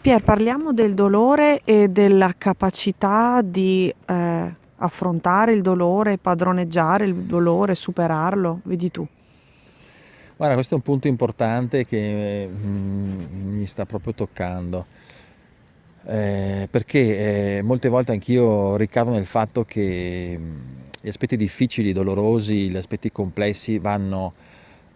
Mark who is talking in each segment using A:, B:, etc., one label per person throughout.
A: Pier, parliamo del dolore e della capacità di affrontare il dolore, padroneggiare il dolore, superarlo. Vedi tu.
B: Guarda, questo è un punto importante che mi sta proprio toccando. Perché molte volte anch'io ricado nel fatto che gli aspetti difficili, dolorosi, gli aspetti complessi vanno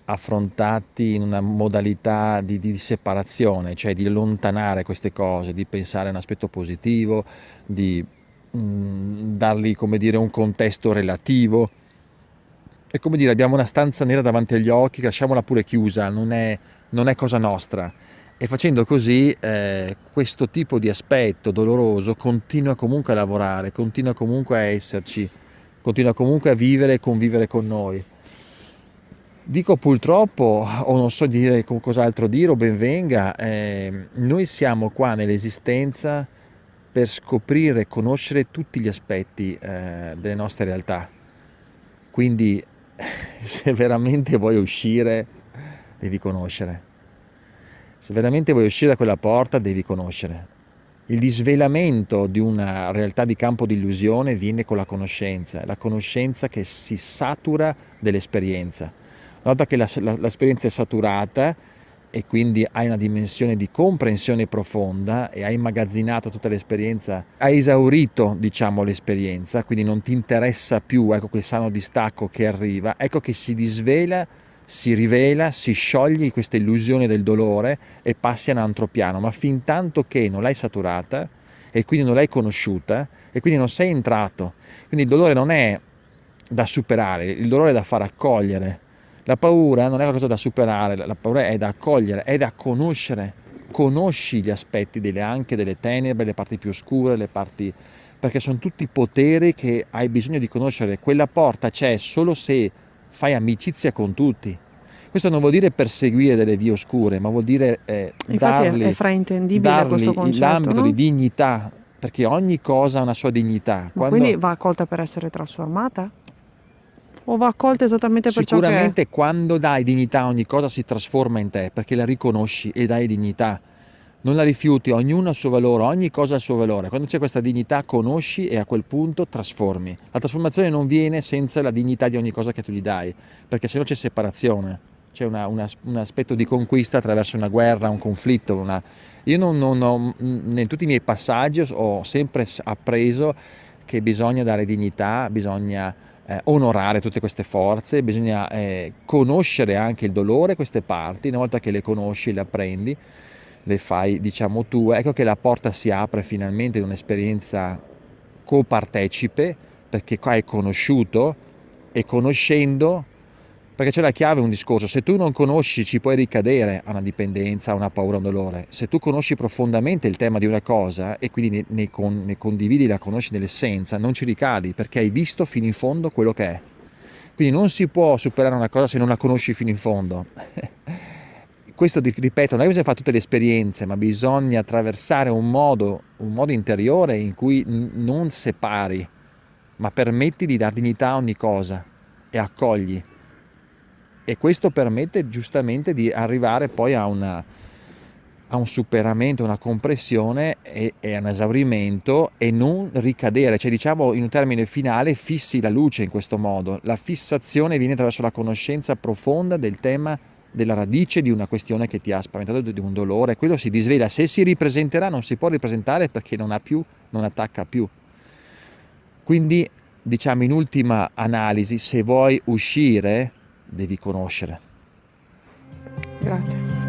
B: affrontati in una modalità di separazione, cioè di allontanare queste cose, di pensare a un aspetto positivo, di dargli, come dire, un contesto relativo. È come dire, abbiamo una stanza nera davanti agli occhi, lasciamola pure chiusa, non è cosa nostra. E facendo così, questo tipo di aspetto doloroso continua comunque a lavorare, continua comunque a esserci, continua comunque a vivere e convivere con noi. Dico purtroppo, o non so dire cos'altro dire, o ben venga, noi siamo qua nell'esistenza per scoprire e conoscere tutti gli aspetti delle nostre realtà. Quindi, se veramente vuoi uscire, devi conoscere. Se veramente vuoi uscire da quella porta, devi conoscere. Il disvelamento di una realtà di campo di illusione viene con la conoscenza che si satura dell'esperienza. Una volta che l'esperienza è saturata e quindi hai una dimensione di comprensione profonda e hai immagazzinato tutta l'esperienza, hai esaurito, diciamo, l'esperienza, quindi non ti interessa più, ecco, quel sano distacco che arriva, ecco che si disvela, si rivela, si scioglie questa illusione del dolore e passi a un altro piano, ma fin tanto che non l'hai saturata e quindi non l'hai conosciuta e quindi non sei entrato. Quindi il dolore non è da superare, il dolore è da far accogliere. La paura non è una cosa da superare, la paura è da accogliere, è da conoscere. Conosci gli aspetti anche delle tenebre, le parti più oscure, le parti, perché sono tutti poteri che hai bisogno di conoscere. Quella porta c'è solo se fai amicizia con tutti. Questo non vuol dire perseguire delle vie oscure, ma vuol dire
A: Infatti è fraintendibile questo concetto,
B: l'ambito di
A: no?
B: dignità, perché ogni cosa ha una sua dignità.
A: Ma quindi va accolta per essere trasformata? O va accolta esattamente per ciò che è?
B: Sicuramente quando dai dignità a ogni cosa si trasforma in te, perché la riconosci e dai dignità. Non la rifiuti, ognuno ha il suo valore, ogni cosa ha il suo valore. Quando c'è questa dignità conosci e a quel punto trasformi. La trasformazione non viene senza la dignità di ogni cosa che tu gli dai, perché sennò c'è separazione, c'è un aspetto di conquista attraverso una guerra, un conflitto. Io in tutti i miei passaggi ho sempre appreso che bisogna dare dignità, bisogna onorare tutte queste forze, bisogna conoscere anche il dolore, queste parti, una volta che le conosci, le apprendi, le fai, diciamo, tue, ecco che la porta si apre finalmente in un'esperienza copartecipe, perché qua hai conosciuto e conoscendo, perché c'è la chiave, un discorso, se tu non conosci ci puoi ricadere a una dipendenza, a una paura, a un dolore. Se tu conosci profondamente il tema di una cosa e quindi ne condividi, la conosci nell'essenza, non ci ricadi perché hai visto fino in fondo quello che è. Quindi non si può superare una cosa se non la conosci fino in fondo. Questo, ripeto, non è che bisogna fare tutte le esperienze, ma bisogna attraversare un modo interiore in cui non separi, ma permetti di dar dignità a ogni cosa e accogli. E questo permette giustamente di arrivare poi a un superamento, una compressione e a un esaurimento e non ricadere, cioè diciamo in un termine finale fissi la luce in questo modo. La fissazione viene attraverso la conoscenza profonda del tema della radice di una questione che ti ha spaventato, di un dolore, quello si disvela. Se si ripresenterà non si può ripresentare perché non attacca più. Quindi diciamo in ultima analisi, se vuoi uscire devi conoscere.
A: Grazie.